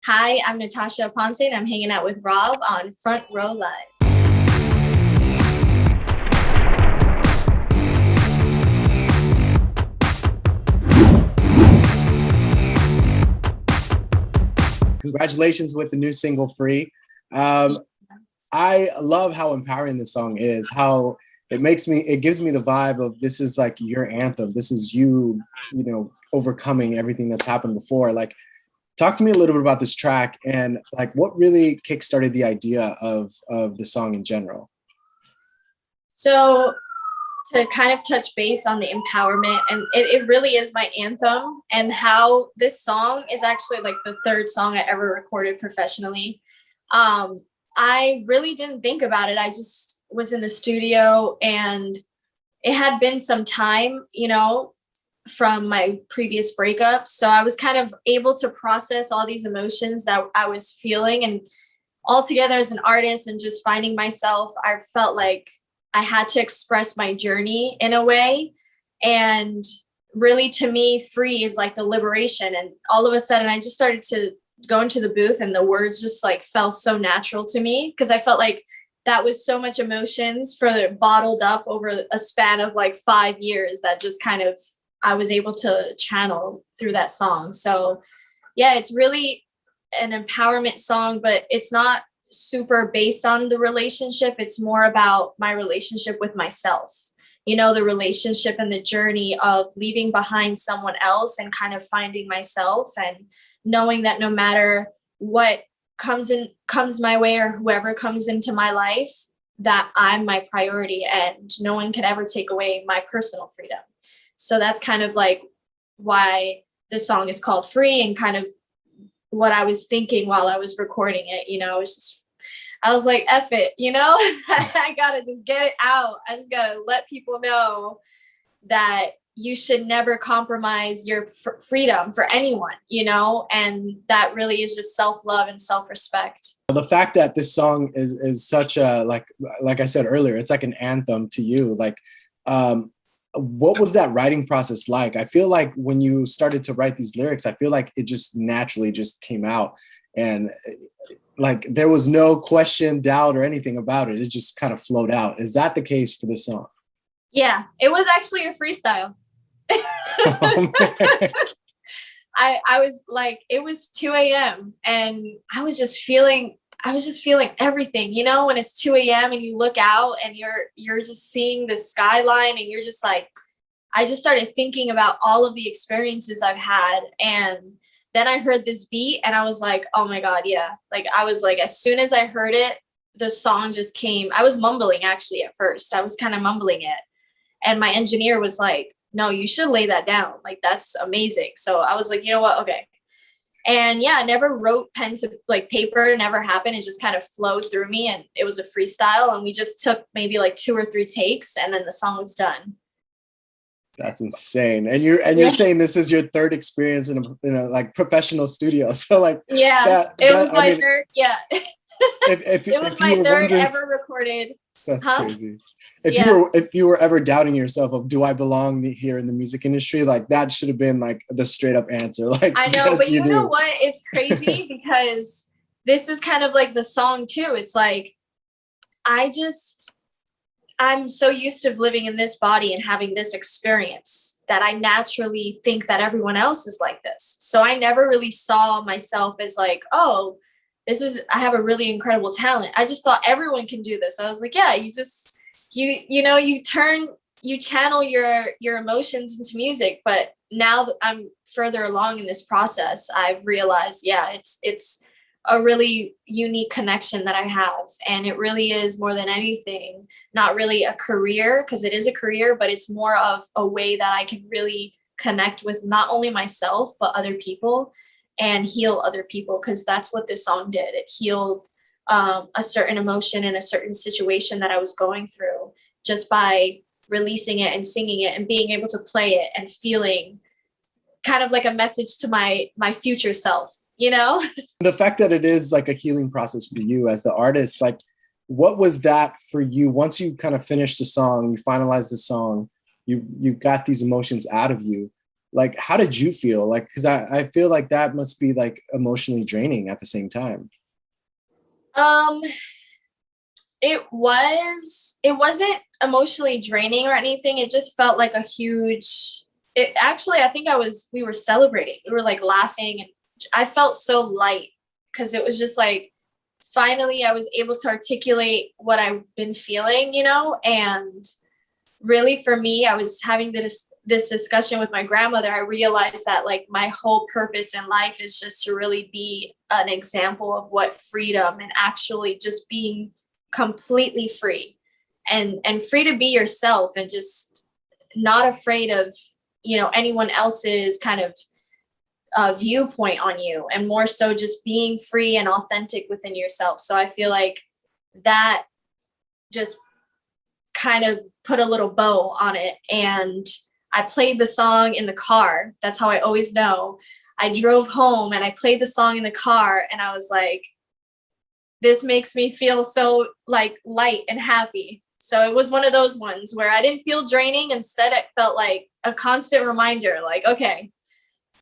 Hi, I'm Natasha Aponté, and I'm hanging out with Rob on Front Row Live. Congratulations with the new single, Free. I love how empowering this song is, how it gives me the vibe of this is like your anthem. This is you, overcoming everything that's happened before. Like, talk to me a little bit about this track and like what really kickstarted the idea of the song in general. So to kind of touch base on the empowerment, and it really is my anthem, and how this song is actually like the third song I ever recorded professionally. I really didn't think about it. I just was in the studio, and it had been some time, from my previous breakup. So I was kind of able to process all these emotions that I was feeling. And altogether as an artist and just finding myself, I felt like I had to express my journey in a way. And really, to me, free is like the liberation. And all of a sudden, I just started to go into the booth, and the words just like felt so natural to me, because I felt like that was so much emotions for bottled up over a span of like 5 years that just kind of I was able to channel through that song. So yeah, it's really an empowerment song, but it's not super based on the relationship. It's more about my relationship with myself, the relationship and the journey of leaving behind someone else and kind of finding myself, and knowing that no matter what comes my way, or whoever comes into my life, that I'm my priority and no one can ever take away my personal freedom. So that's kind of like why the song is called Free, and kind of what I was thinking while I was recording it. I was like, F it, I gotta just get it out. I just gotta let people know that you should never compromise your freedom for anyone, and that really is just self-love and self-respect. The fact that this song is such a, like I said earlier, it's like an anthem to you. Like, what was that writing process like? I feel like when you started to write these lyrics, I feel like it just naturally just came out, and like there was no question, doubt, or anything about it. It just kind of flowed out. Is that the case for this song? Yeah, it was actually a freestyle. Oh, I was like, it was 2 a.m. and I was just feeling everything, when it's 2 a.m. and you look out and you're just seeing the skyline, and you're just like, I just started thinking about all of the experiences I've had. And then I heard this beat and I was like, oh my God, yeah. Like, I was like, as soon as I heard it, the song just came. I was mumbling actually at first. I was kind of mumbling it. And my engineer was like, no, you should lay that down. Like, that's amazing. So I was like, you know what? Okay. And yeah, I never wrote pen to like paper, never happened. It just kind of flowed through me, and it was a freestyle. And we just took maybe like 2 or 3 takes, and then the song was done. That's insane. And you're saying this is your third experience in a like professional studio. So like, it was my third. Yeah. It was my third ever recorded. That's crazy. If you were ever doubting yourself of, do I belong here in the music industry? Like, that should have been like the straight up answer. Like, I know, but you know what? It's crazy because this is kind of like the song too. It's like, I'm so used to living in this body and having this experience that I naturally think that everyone else is like this. So I never really saw myself as like, oh, I have a really incredible talent. I just thought everyone can do this. I was like, yeah, you channel your emotions into music. But now that I'm further along in this process, I've realized, yeah, it's a really unique connection that I have. And it really is, more than anything, not really a career, because it is a career, but it's more of a way that I can really connect with not only myself, but other people, and heal other people. Because that's what this song did. It healed a certain emotion in a certain situation that I was going through, just by releasing it and singing it and being able to play it and feeling kind of like a message to my future self. The fact that it is like a healing process for you as the artist, like, what was that for you once you kind of finished the song, you finalized the song, you got these emotions out of you? like, how did you feel? Like, because I feel like that must be like emotionally draining at the same time. Um, it wasn't emotionally draining or anything. It just felt like a huge, it actually, I think we were celebrating. We were like laughing, and I felt so light because it was just like, finally I was able to articulate what I've been feeling, and really for me, I was having this discussion with my grandmother. I realized that like my whole purpose in life is just to really be an example of what freedom and actually just being completely free and free to be yourself and just not afraid of anyone else's kind of viewpoint on you, and more so just being free and authentic within yourself. So I feel like that just kind of put a little bow on it. And I played the song in the car. That's how I always know. I drove home and I played the song in the car, and I was like, this makes me feel so like light and happy. So it was one of those ones where I didn't feel draining. Instead, it felt like a constant reminder, like, okay,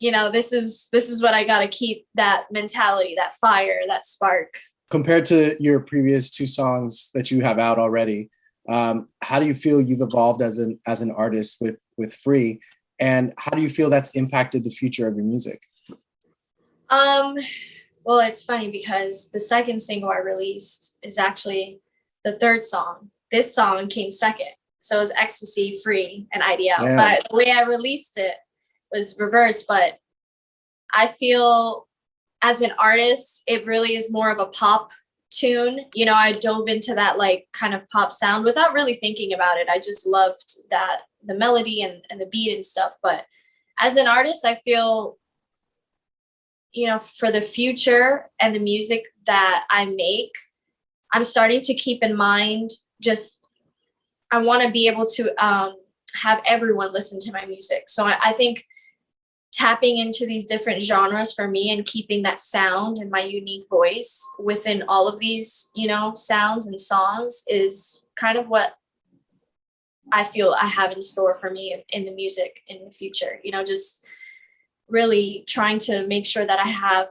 this is what I got to keep, that mentality, that fire, that spark. Compared to your previous two songs that you have out already, how do you feel you've evolved as an artist with Free, and how do you feel that's impacted the future of your music? Well, it's funny because the second single I released is actually the third song. This song came second. So it was Ecstasy, Free, and IDL. But the way I released it was reversed. But I feel as an artist, it really is more of a pop tune. I dove into that like kind of pop sound without really thinking about it. I just loved that, the melody and the beat and stuff. But as an artist, I feel, for the future and the music that I make, I'm starting to keep in mind just, I want to be able to have everyone listen to my music. So I think tapping into these different genres for me and keeping that sound and my unique voice within all of these, sounds and songs is kind of what I feel I have in store for me in the music in the future. Just really trying to make sure that I have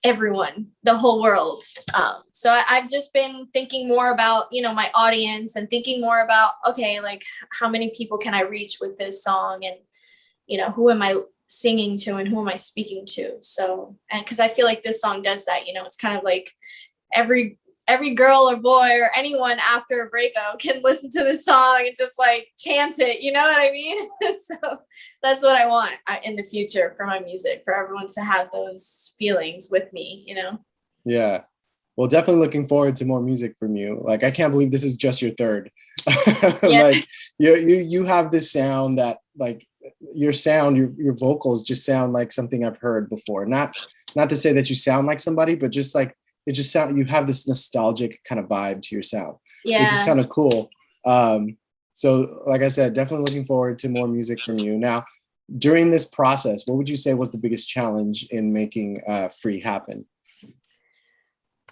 everyone, the whole world. So I've just been thinking more about, my audience, and thinking more about, okay, like how many people can I reach with this song, and, who am I singing to and who am I speaking to? So, and because I feel like this song does that, it's kind of like every girl or boy or anyone after a breakup can listen to this song and just like chant it, you know what I mean? So that's what I want in the future for my music, for everyone to have those feelings with me, Yeah. Well, definitely looking forward to more music from you. Like, I can't believe this is just your third. Yeah. Like you have this sound that like your sound, your vocals just sound like something I've heard before. Not to say that you sound like somebody, but just like it just sound, you have this nostalgic kind of vibe to your sound, which is kind of cool. So like I said, definitely looking forward to more music from you. Now, during this process, what would you say was the biggest challenge in making Free happen?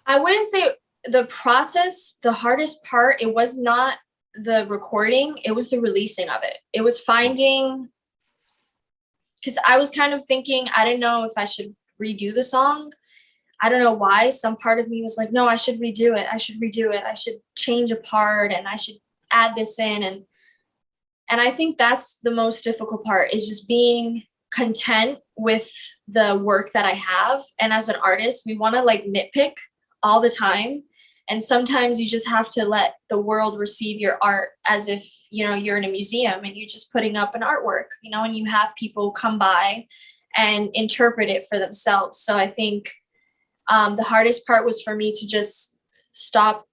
I wouldn't say the process, the hardest part, it was not the recording, it was the releasing of it. It was finding, because I was kind of thinking, I didn't know if I should redo the song. I don't know why. Some part of me was like, no, I should redo it. I should redo it. I should change a part and I should add this in. And I think that's the most difficult part, is just being content with the work that I have. And as an artist, we want to like nitpick all the time. And sometimes you just have to let the world receive your art as if, you're in a museum and you're just putting up an artwork, and you have people come by and interpret it for themselves. So I think the hardest part was for me to just stop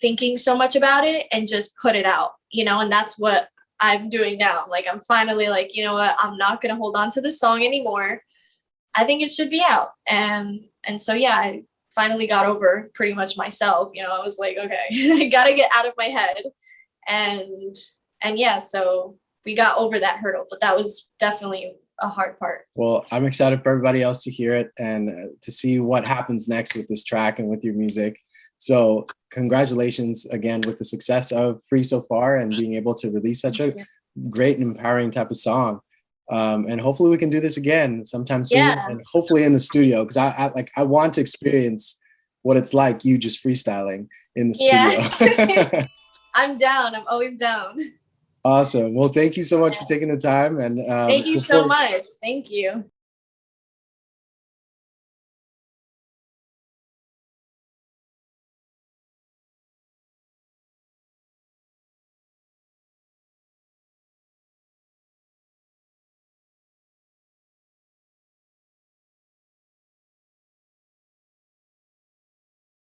thinking so much about it and just put it out, and that's what I'm doing now. Like, I'm finally like, you know what, I'm not going to hold on to this song anymore. I think it should be out. And so, yeah, I finally got over pretty much myself. I was like, okay, I got to get out of my head. And yeah, so we got over that hurdle, but that was definitely a hard part. Well, I'm excited for everybody else to hear it and to see what happens next with this track and with your music. So congratulations again with the success of Free so far and being able to release such a great and empowering type of song. And hopefully we can do this again sometime soon, Yeah. and hopefully in the studio, because I want to experience what it's like you just freestyling in the studio. Yeah. I'm down. I'm always down. Awesome. Well, thank you so much for taking the time. And thank you so much. Thank you.